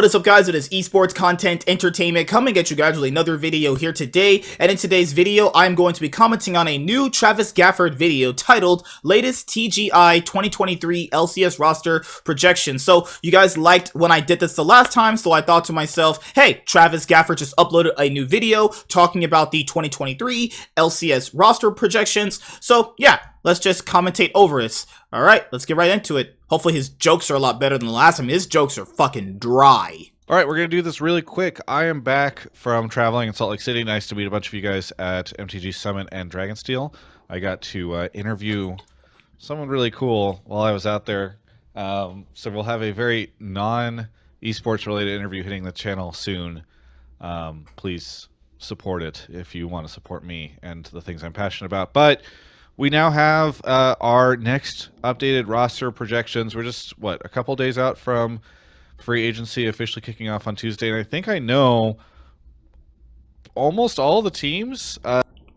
what is up, guys? It is esports content entertainment coming at you guys with another video here today. And in today's video, I'm going to be commenting on a new Travis Gafford video titled Latest TGI 2023 LCS Roster Projection. So you guys liked when I did this the last time, so I thought to myself, hey, Travis Gafford just uploaded a new video talking about the 2023 LCS roster projections. So yeah, let's just commentate over it. All right, let's get right into it. Hopefully his jokes are a lot better than the last time. His jokes are fucking dry. All right, we're going to do this really quick. I am back from traveling in Salt Lake City. Nice to meet a bunch of you guys at MTG Summit and Dragonsteel. I got to interview someone really cool while I was out there. So we'll have a very non-esports related interview hitting the channel soon. Please support it if you want to support me and the things I'm passionate about. But we now have our next updated roster projections. We're just, a couple days out from free agency officially kicking off on Tuesday. And I think I know almost all the teams.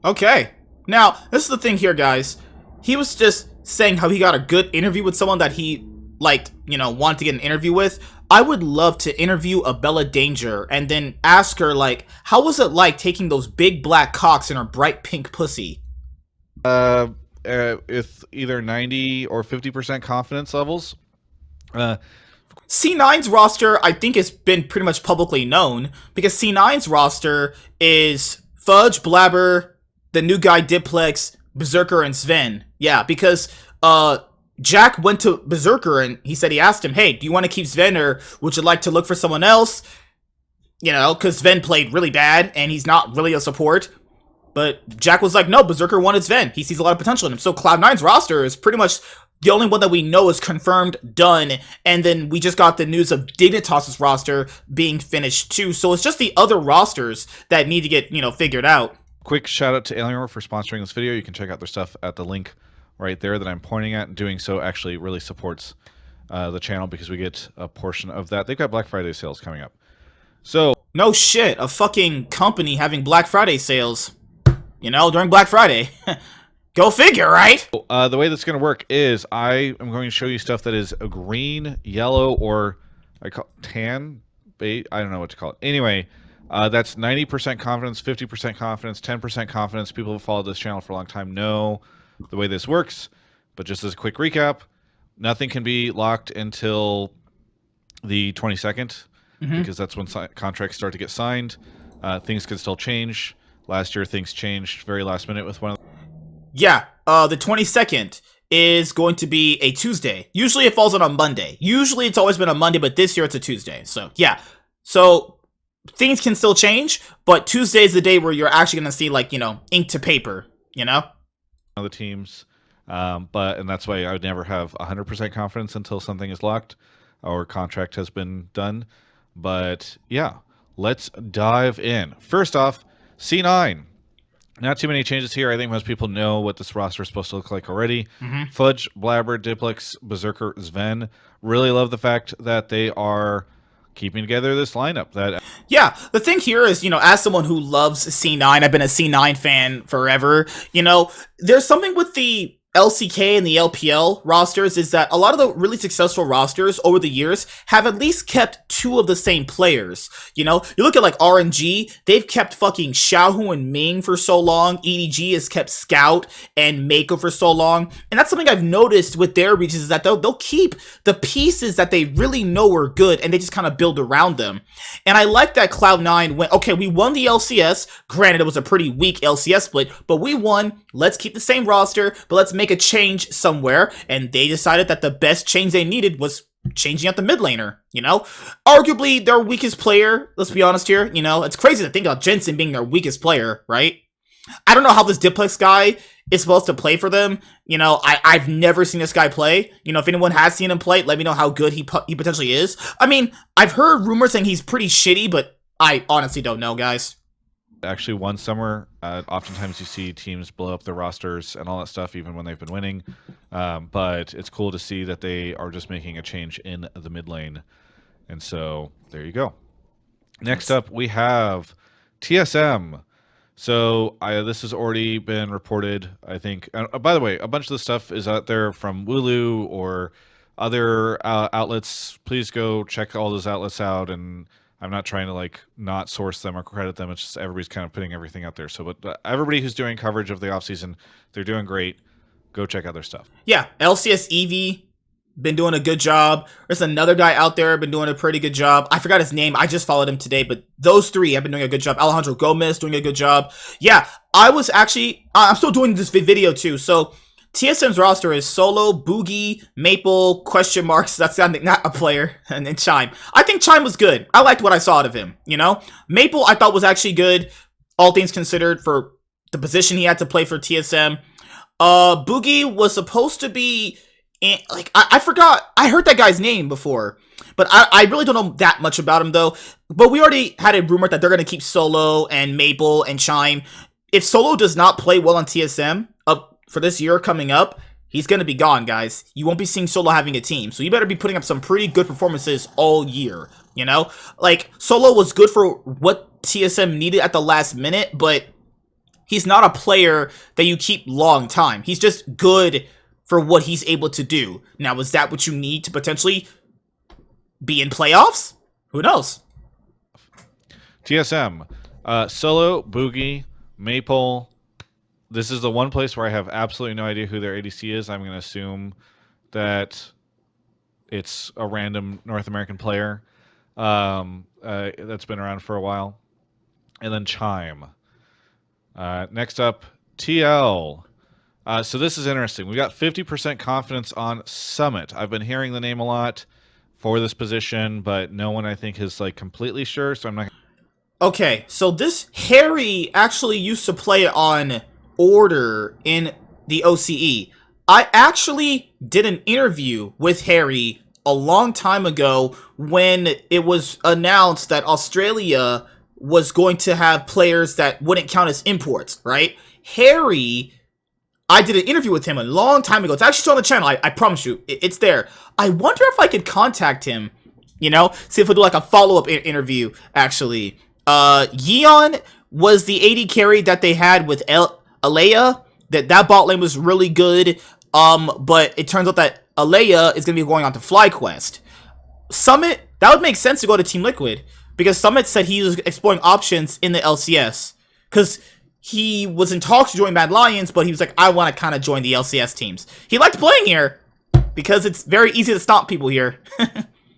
Okay. Now, this is the thing here, guys. He was just saying how he got a good interview with someone that he, wanted to get an interview with. I would love to interview a Bella Danger and then ask her, how was it like taking those big black cocks in her bright pink pussy? With either 90 or 50% confidence levels. C9's roster, I think, has been pretty much publicly known because C9's roster is Fudge, Blabber, the new guy Diplex, Berserker, and Sven. Yeah, because Jack went to Berserker and he said he asked him, hey, do you want to keep Sven or would you like to look for someone else? You know, because Sven played really bad and he's not really a support. But Jack was like, no, Berserker wanted Sven. He sees a lot of potential in him. So Cloud9's roster is pretty much the only one that we know is confirmed, done. And then we just got the news of Dignitas's roster being finished too. So it's just the other rosters that need to get, figured out. Quick shout out to Alienware for sponsoring this video. You can check out their stuff at the link right there that I'm pointing at. And doing so actually really supports the channel because we get a portion of that. They've got Black Friday sales coming up. So no shit, a fucking company having Black Friday sales. During Black Friday. Go figure, right? The way that's going to work is I am going to show you stuff that is a green, yellow, or I call tan. I don't know what to call it. Anyway, that's 90% confidence, 50% confidence, 10% confidence. People who followed this channel for a long time know the way this works. But just as a quick recap, nothing can be locked until the 22nd because that's when contracts start to get signed. Things can still change. Last year, things changed very last minute with one of Yeah, the 22nd is going to be a Tuesday. Usually it falls on a Monday. Usually it's always been a Monday, but this year it's a Tuesday. So, yeah. So, things can still change, but Tuesday is the day where you're actually going to see, ink to paper, the teams. And that's why I would never have 100% confidence until something is locked or contract has been done. But, yeah, let's dive in. First off, C9. Not too many changes here. I think most people know what this roster is supposed to look like already. Fudge, Blabber, Diplex, Berserker, Sven. Really love the fact that they are keeping together this lineup. Yeah, the thing here is, as someone who loves C9, I've been a C9 fan forever, there's something with the LCK and the LPL rosters is that a lot of the really successful rosters over the years have at least kept two of the same players. You look at RNG, they've kept fucking Xiaohu and Ming for so long. EDG has kept Scout and Mako for so long. And that's something I've noticed with their regions is that they'll keep the pieces that they really know are good and they just kind of build around them. And I like that Cloud9 went, okay, we won the LCS. Granted, it was a pretty weak LCS split, but we won. Let's keep the same roster, but let's make a change somewhere, and they decided that the best change they needed was changing out the mid laner, Arguably their weakest player, let's be honest here, it's crazy to think about Jensen being their weakest player, right? I don't know how this Diplex guy is supposed to play for them, I've never seen this guy play, if anyone has seen him play, let me know how good he potentially is. I mean, I've heard rumors saying he's pretty shitty, but I honestly don't know, guys. Actually, one summer, oftentimes you see teams blow up their rosters and all that stuff, even when they've been winning. But it's cool to see that they are just making a change in the mid lane. And so, there you go. Next up, we have TSM. So, this has already been reported, I think. By the way, a bunch of the stuff is out there from Wooloo or other outlets, please go check all those outlets out. And I'm not trying to like not source them or credit them. It's just everybody's kind of putting everything out there. So, but everybody who's doing coverage of the offseason, they're doing great. Go check out their stuff. Yeah, LCS Eevee been doing a good job. There's another guy out there been doing a pretty good job. I forgot his name. I just followed him today, but those three have been doing a good job. Alejandro Gomez doing a good job. Yeah, I'm still doing this video too. So TSM's roster is Solo, Boogie, Maple, question marks. That's not a player, and then Chime. I think Chime was good. I liked what I saw out of him. You know, Maple I thought was actually good, all things considered, for the position he had to play for TSM. Boogie was supposed to be I forgot. I heard that guy's name before, but I really don't know that much about him though. But we already had a rumor that they're gonna keep Solo and Maple and Chime. If Solo does not play well on TSM up for this year coming up, he's gonna be gone, guys. You won't be seeing Solo having a team, so you better be putting up some pretty good performances all year. You know, like Solo was good for what TSM needed at the last minute, but he's not a player that you keep long time. He's just good for what he's able to do. Now, is that what you need to potentially be in playoffs? Who knows? TSM, Solo, Boogie, Maple. This is the one place where I have absolutely no idea who their ADC is. I'm going to assume that it's a random North American player that's been around for a while. And then Chime. Next up, TL. So this is interesting. We got 50% confidence on Summit. I've been hearing the name a lot for this position, but no one I think is like completely sure. So I'm not. Okay, so this Harry actually used to play on Order in the OCE. I actually did an interview with Harry a long time ago when it was announced that Australia was going to have players that wouldn't count as imports, right? Harry, I did an interview with him a long time ago. It's actually still on the channel. I promise you, it's there. I wonder if I could contact him, you know, see if we'll do like a follow-up interview, actually. Yeon was the AD carry that they had with Alea. That bot lane was really good. But it turns out that Alea is going to be going on to FlyQuest. Summit, that would make sense to go to Team Liquid, because Summit said he was exploring options in the LCS. Because he was in talks to join Mad Lions, but he was like, I want to kind of join the LCS teams. He liked playing here, because it's very easy to stomp people here. I'm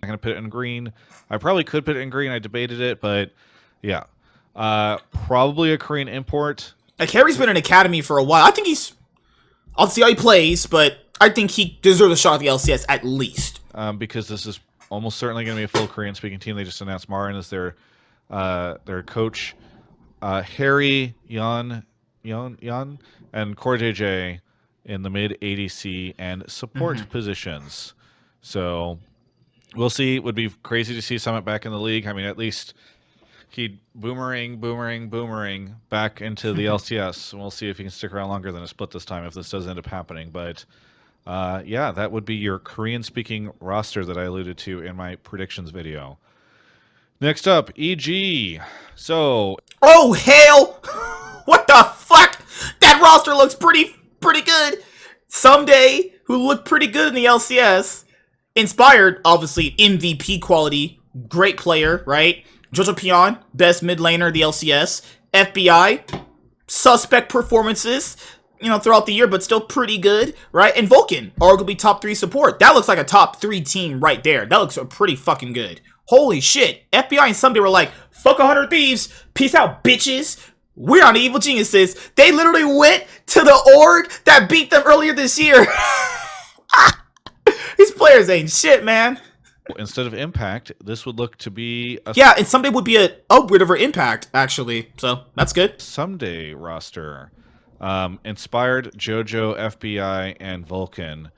going to put it in green. I probably could put it in green. I debated it, but yeah. Probably a Korean import. Like, Harry's been in Academy for a while. I think he's... I'll see how he plays, but I think he deserves a shot at the LCS at least. Because this is almost certainly going to be a full Korean-speaking team. They just announced Marin as their coach. Harry, Yan, and Core JJ in the mid ADC and support positions. So we'll see. It would be crazy to see Summit back in the league. I mean, at least he'd boomerang back into the LCS. And we'll see if he can stick around longer than a split this time if this does end up happening. But yeah, that would be your Korean-speaking roster that I alluded to in my predictions video. Next up, EG. So... Oh, hell! What the fuck? That roster looks pretty good. Ssumday, who looked pretty good in the LCS. Inspired, obviously, MVP quality. Great player, right? Jojo Pion, best mid laner of the LCS. FBI, suspect performances, you know, throughout the year, but still pretty good, right? And Vulcan, arguably top 3 support. That looks like a top 3 team right there. That looks pretty fucking good. Holy shit. FBI and Ssumday were like, fuck 100 Thieves. Peace out, bitches. We're on the Evil Geniuses. They literally went to the org that beat them earlier this year. These players ain't shit, man. Instead of Impact, this would look to be a... Yeah, and Ssumday would be a upgrade over Impact, actually. So, that's good. Ssumday roster. Inspired, JoJo, FBI, and Vulcan.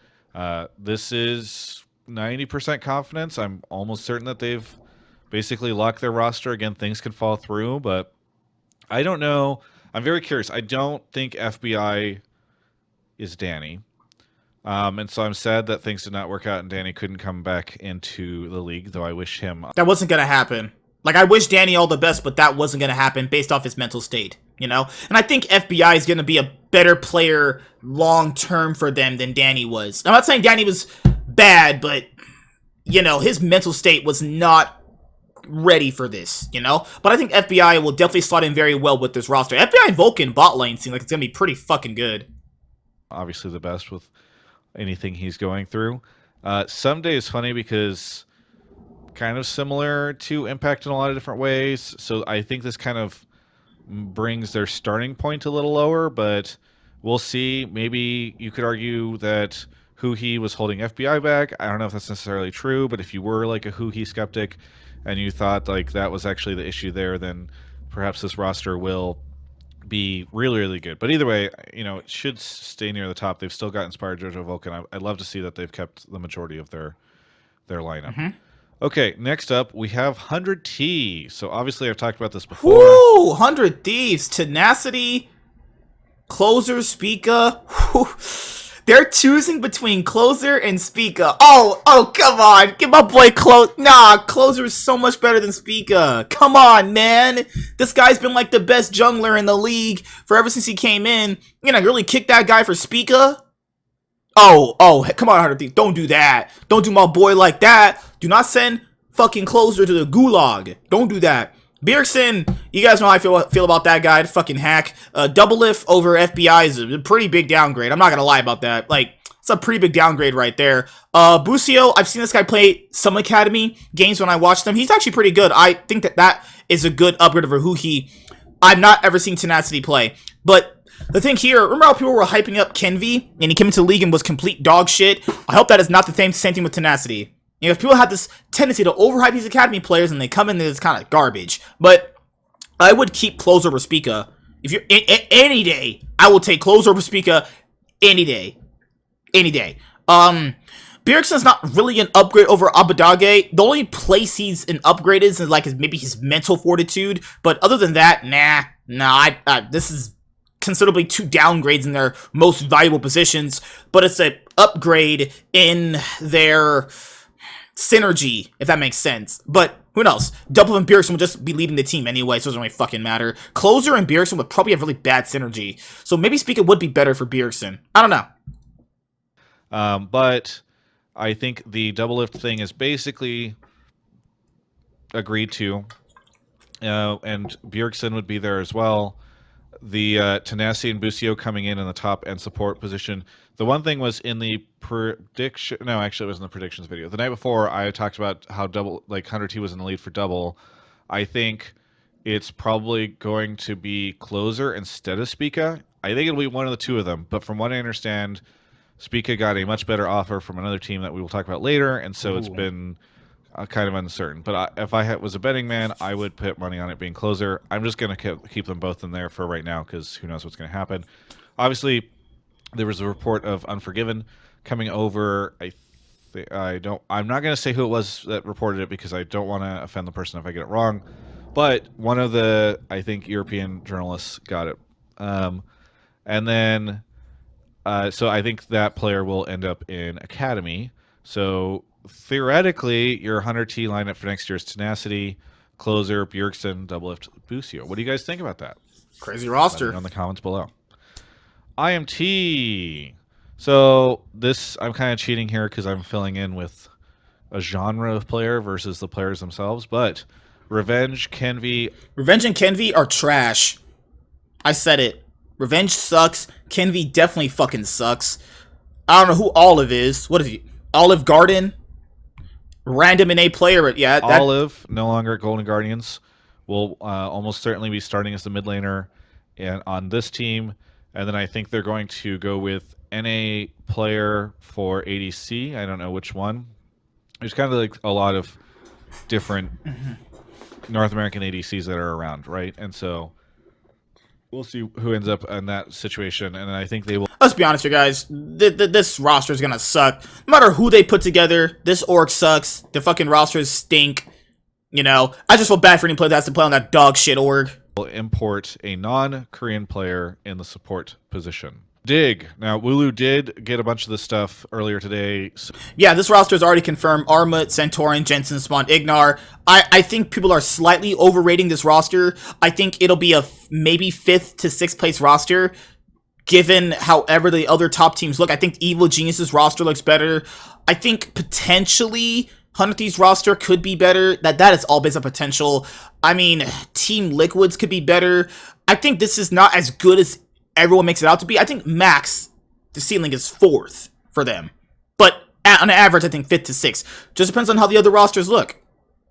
This is 90% confidence. I'm almost certain that they've basically locked their roster. Again, things could fall through, but I don't know. I'm very curious. I don't think FBI is Danny. And so I'm sad that things did not work out and Danny couldn't come back into the league, though I wish him... That wasn't going to happen. Like, I wish Danny all the best, but that wasn't going to happen based off his mental state, you know? And I think FBI is going to be a better player long-term for them than Danny was. I'm not saying Danny was bad, but, you know, his mental state was not ready for this, you know? But I think FBI will definitely slot in very well with this roster. FBI and Vulcan bot lane seem like it's going to be pretty fucking good. Obviously the best with anything he's going through. Ssumday is funny because kind of similar to Impact in a lot of different ways. So I think this kind of brings their starting point a little lower, but we'll see. Maybe you could argue that Huhi was holding FBI back. I don't know if that's necessarily true, but if you were like a Huhi skeptic and you thought like that was actually the issue there, then perhaps this roster will be really, really good. But either way, you know, it should stay near the top. They've still got Inspired Jojo Vulcan. I'd love to see that they've kept the majority of their lineup. Okay, next up, we have 100T. So obviously I've talked about this before. Woo! 100 Thieves, Tenacity, Closer, Spica. They're choosing between Closer and Spica. Oh, come on. Get my boy Closer is so much better than Spica. Come on, man. This guy's been like the best jungler in the league for ever since he came in. You know, really kick that guy for Spica? Oh, come on, 100 Thieves. Don't do that. Don't do my boy like that. Do not send fucking Closer to the gulag. Don't do that. Bjergsen, you guys know how I feel about that guy. Fucking hack. Double lift over FBI is a pretty big downgrade. I'm not gonna lie about that. Like, it's a pretty big downgrade right there. Busio, I've seen this guy play some Academy games when I watched them. He's actually pretty good. I think that is a good upgrade over Huhi. I've not ever seen Tenacity play. But the thing here, remember how people were hyping up Kenvi and he came into the league and was complete dog shit? I hope that is not the same thing with Tenacity. You know, if people have this tendency to overhype these Academy players and they come in and it's kind of garbage. But I would keep Closer over Spica. If you're any day, I will take Closer over Spica any day. Any day. Bjergsen's not really an upgrade over Abadage. The only place he's an upgrade is like maybe his mental fortitude. But other than that, nah, this is considerably 2 downgrades in their most valuable positions. But it's an upgrade in their synergy, if that makes sense. But who knows? Double and Bjergsen would just be leading the team anyway, so it doesn't really fucking matter. Closer and Bjergsen would probably have really bad synergy. So maybe Spica would be better for Bjergsen. I don't know. But I think the double lift thing is basically agreed to. And Bjergsen would be there as well. The Tenacity and Busio coming in the top end support position. The one thing was in the prediction. No, actually, it was in the predictions video. The night before, I talked about how 100T was in the lead for double. I think it's probably going to be Closer instead of Spica. I think it'll be one of the two of them. But from what I understand, Spica got a much better offer from another team that we will talk about later, and so it's been kind of uncertain. But if I was a betting man, I would put money on it being Closer. I'm just going to keep them both in there for right now because who knows what's going to happen. Obviously, there was a report of Unforgiven coming over. I'm not going to say who it was that reported it because I don't want to offend the person if I get it wrong. But one of the, I think, European journalists got it. And then, so I think that player will end up in Academy. So theoretically, your 100T lineup for next year is Tenacity, Closer, Bjergsen, Double Lift, Busio. What do you guys think about that? Crazy roster. Let me know in the comments below. IMT. So this, I'm kind of cheating here because I'm filling in with a genre of player versus the players themselves. But Revenge, Kenvi. Revenge and Kenvi are trash. I said it. Revenge sucks. Kenvi definitely fucking sucks. I don't know who Olive is. What is he? Olive Garden? Random NA player. Yeah, Olive, no longer at Golden Guardians, will almost certainly be starting as the mid laner on this team. And then I think they're going to go with NA player for ADC. I don't know which one. There's kind of like a lot of different North American ADCs that are around, right? And so we'll see who ends up in that situation. And I think they will. Let's be honest here, guys. This roster is going to suck. No matter who they put together, this org sucks. The fucking rosters stink. You know, I just feel bad for any player that has to play on that dog shit org. Will import a non-Korean player in the support position. Dig. Now, Wooloo did get a bunch of this stuff earlier today. Yeah, this roster is already confirmed. Armut, Centauran, Jensen, Spawn, Ignar. I think people are slightly overrating this roster. I think it'll be a maybe 5th to 6th place roster. given however the other top teams look. I think Evil Genius's roster looks better. I think potentially Hunter's roster could be better. That is all based on potential. I mean, Team Liquid's could be better. I think this is not as good as everyone makes it out to be. I think max the ceiling is 4th for them, but on average, I think 5th to 6th. Just depends on how the other rosters look.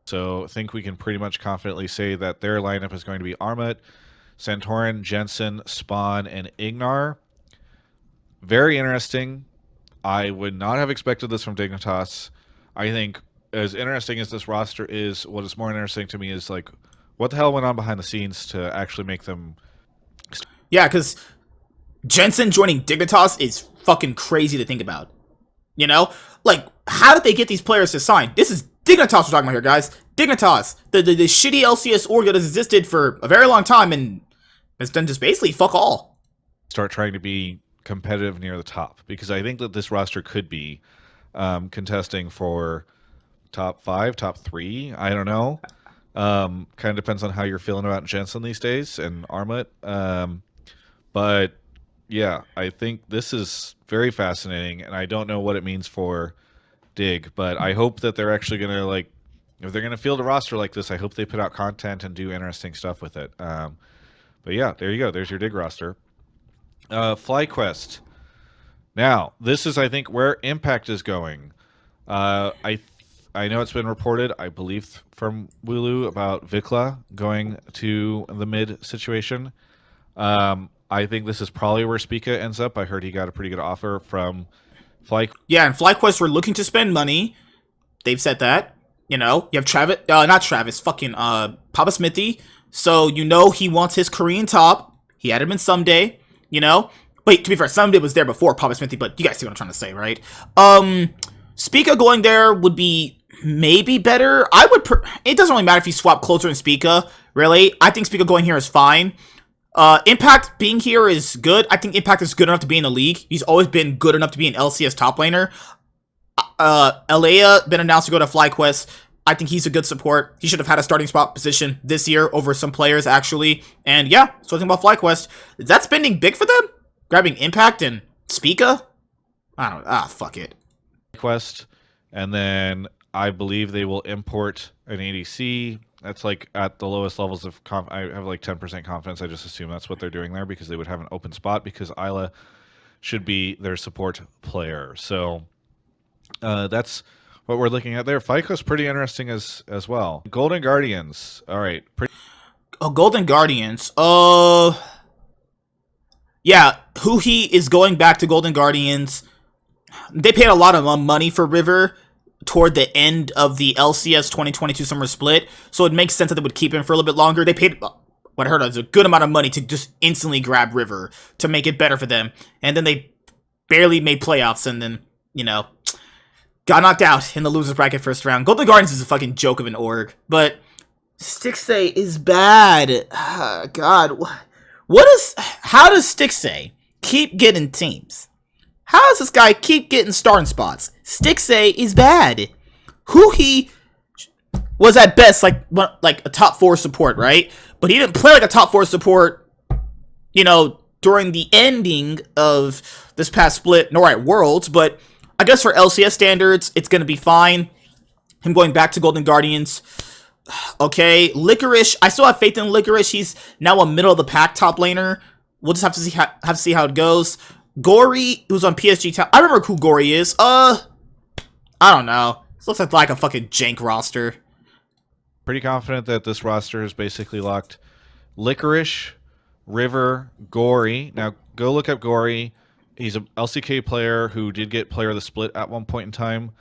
So I think we can pretty much confidently say that their lineup is going to be Armut, Santorin, Jensen, Spawn, and Ignar. Very interesting. I would not have expected this from Dignitas. I think as interesting as this roster is, what is more interesting to me is like what the hell went on behind the scenes to actually make them. Yeah, because Jensen joining Dignitas is fucking crazy to think about. You know? Like, how did they get these players to sign? This is Dignitas we're talking about here, guys. Dignitas. The shitty LCS org that has existed for a very long time and has done just basically fuck all. Start trying to be competitive near the top, because I think that this roster could be contesting for top 5, top 3. I don't know. Kind of depends on how you're feeling about Jensen these days and Armut. But yeah, I think this is very fascinating, and I don't know what it means for Dig, but I hope that they're actually going to, like, if they're going to field a roster like this, I hope they put out content and do interesting stuff with it. But yeah, there you go. There's your Dig roster. FlyQuest. Now, this is, I think, where Impact is going. I know it's been reported, I believe, from Wooloo about Vikla going to the mid situation. I think this is probably where Spica ends up. I heard he got a pretty good offer from FlyQuest. Yeah, and FlyQuest were looking to spend money. They've said that. You know, you have Travis, not Travis, fucking Papa Smithy. So you know he wants his Korean top. He had him in Ssumday. You know, wait, to be fair, Ssumday was there before Papa Smithy, but you guys see what I'm trying to say, right? Spica going there would be maybe better. It doesn't really matter if you swap Closer and Spica, really. I think Spica going here is fine. Impact being here is good. I think Impact is good enough to be in the league. He's always been good enough to be an LCS top laner. Alea been announced to go to FlyQuest. I think he's a good support. He should have had a starting spot position this year over some players, actually. And yeah, so I think about FlyQuest. Is that spending big for them? Grabbing Impact and Spica? I don't know. Fuck it. Quest, and then I believe they will import an ADC. That's like at the lowest levels of I have like 10% confidence. I just assume that's what they're doing there, because they would have an open spot, because Isla should be their support player. So that's what we're looking at there. FICO's pretty interesting as well. Golden Guardians. All right. Golden Guardians. Yeah, Huhi is going back to Golden Guardians. They paid a lot of money for River toward the end of the LCS 2022 summer split, so it makes sense that they would keep him for a little bit longer. They paid what I heard was a good amount of money to just instantly grab River to make it better for them, and then they barely made playoffs, and then, you know, got knocked out in the losers bracket first round. Golden Guardians is a fucking joke of an org, but Stixay is bad. God, how does Stixay keep getting teams? How does this guy keep getting starting spots? Stixay is bad. Huhi was at best like a top 4 support, right? But he didn't play like a top 4 support, you know, during the ending of this past split, nor at Worlds. But I guess for LCS standards, it's going to be fine. Him going back to Golden Guardians. Okay, Licorice. I still have faith in Licorice. He's now a middle of the pack top laner. We'll just have to see how it goes. Gory, who's on PSG Town. I remember who Gory is. I don't know. This looks like a fucking jank roster. Pretty confident that this roster is basically locked. Licorice, River, Gory. Now, go look up Gory. He's a LCK player who did get player of the split at one point in time,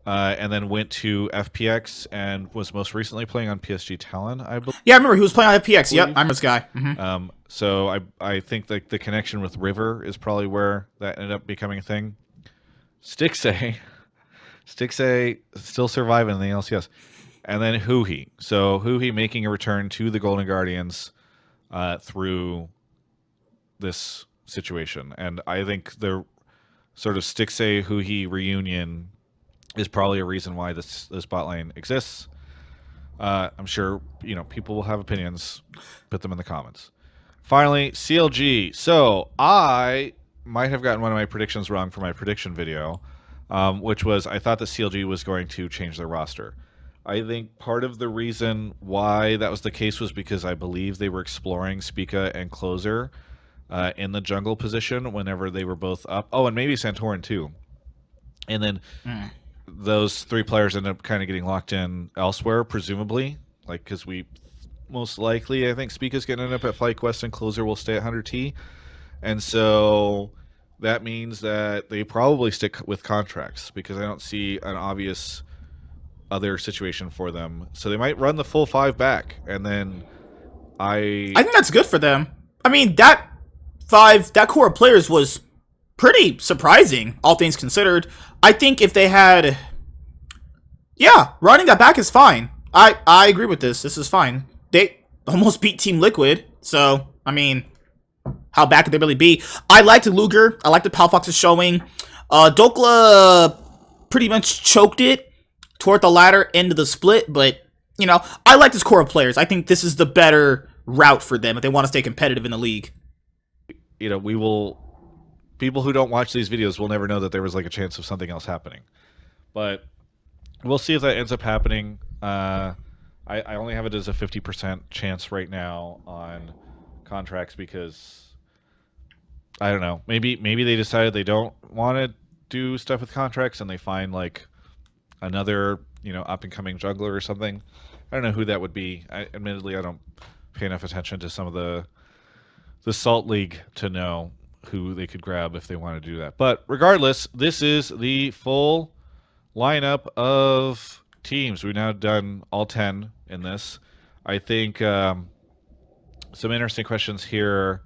and then went to FPX and was most recently playing on PSG Talon, I believe. Yeah, I remember he was playing on FPX. Yep, I'm this guy. Mm-hmm. So I think that the connection with River is probably where that ended up becoming a thing. Stixay still surviving in the LCS. And then Huhi. So Huhi making a return to the Golden Guardians through this situation. And I think the sort of Stixay Huhi reunion is probably a reason why this bot lane exists. I'm sure, you know, people will have opinions. Put them in the comments. Finally, CLG. So I might have gotten one of my predictions wrong for my prediction video, which was I thought that CLG was going to change their roster. I think part of the reason why that was the case was because I believe they were exploring Spica and Closer in the jungle position whenever they were both up. Oh, and maybe Santorin too. And then those three players ended up kind of getting locked in elsewhere, presumably, like because we most likely I think Spica's going to end up at FlyQuest and Closer will stay at 100T, and so that means that they probably stick with contracts because I don't see an obvious other situation for them. So they might run the full 5 back, and then I think that's good for them. I mean, that core of players was pretty surprising, all things considered. I think if they had, running that back is fine. I agree with this. This is fine. They almost beat Team Liquid, so I mean, how bad could they really be? I liked Luger. I liked the Pal Fox's showing. Dokla pretty much choked it toward the latter end of the split, but I like this core of players. I think this is the better route for them if they want to stay competitive in the league. We will. People who don't watch these videos will never know that there was like a chance of something else happening, but we'll see if that ends up happening. I only have it as a 50% chance right now on contracts because I don't know. Maybe they decided they don't want to do stuff with contracts and they find like another up and coming jungler or something. I don't know who that would be. Admittedly, I don't pay enough attention to some of the Salt League to know who they could grab if they want to do that. But regardless, this is the full lineup of teams. We've now done all 10 in this. I think some interesting questions here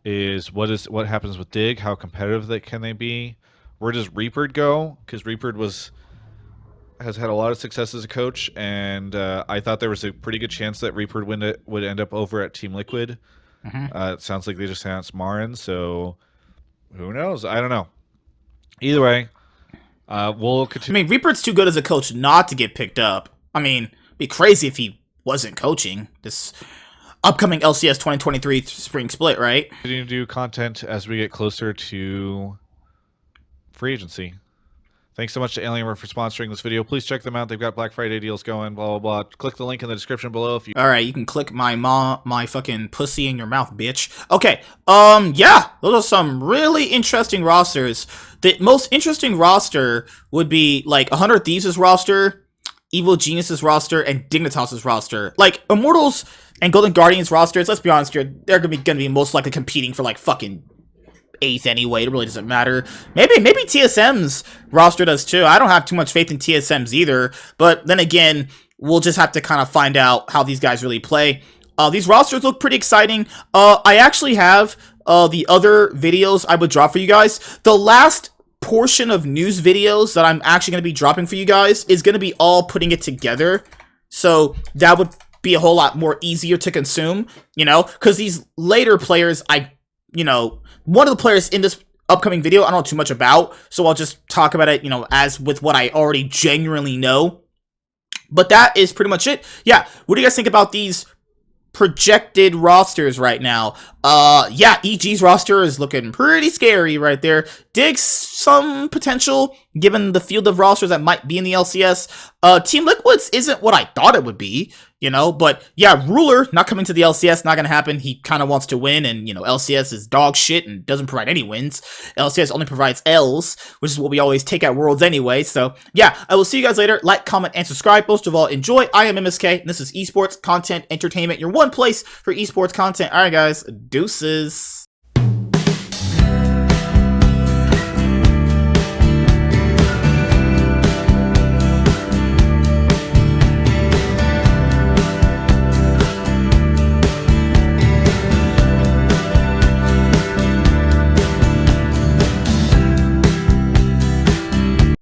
is what happens with Dig? How competitive can they be? Where does Reaper go? Because Reaper has had a lot of success as a coach, and I thought there was a pretty good chance that Reaper would end up over at Team Liquid. It sounds like they just announced Marin, so who knows? I don't know. Either way, we'll continue. I mean, Reaper's too good as a coach not to get picked up. I mean, it'd be crazy if he wasn't coaching this upcoming LCS 2023 spring split, right? Continue to do content as we get closer to free agency. Thanks so much to Alienware for sponsoring this video. Please check them out. They've got Black Friday deals going, blah, blah, blah. Click the link in the description below if you... Alright, you can click my fucking pussy in your mouth, bitch. Okay, those are some really interesting rosters. The most interesting roster would be, like, 100 Thieves' roster, Evil Genius' roster, and Dignitas' roster. Like, Immortals and Golden Guardians rosters, let's be honest here, they're gonna be most likely competing for, like, fucking 8th anyway. It really doesn't matter. Maybe TSM's roster does too. I don't have too much faith in TSM's either, but then again, we'll just have to kind of find out how these guys really play. These rosters look pretty exciting. I actually have the other videos I would drop for you guys. The last portion of news videos that I'm actually going to be dropping for you guys is going to be all putting it together, so that would be a whole lot more easier to consume, because these later players, one of the players in this upcoming video, I don't know too much about, so I'll just talk about it, as with what I already genuinely know. But that is pretty much it. Yeah, what do you guys think about these projected rosters right now? EG's roster is looking pretty scary right there. Dig's some potential, given the field of rosters that might be in the LCS. Team Liquid's isn't what I thought it would be, but yeah, Ruler not coming to the LCS, not gonna happen. He kind of wants to win, and LCS is dog shit and doesn't provide any wins. LCS only provides L's, which is what we always take at Worlds anyway. So yeah, I will see you guys later. Like, comment, and subscribe. Most of all, enjoy. I am MSK, and this is Esports Content Entertainment, your one place for esports content. Alright guys, deuces.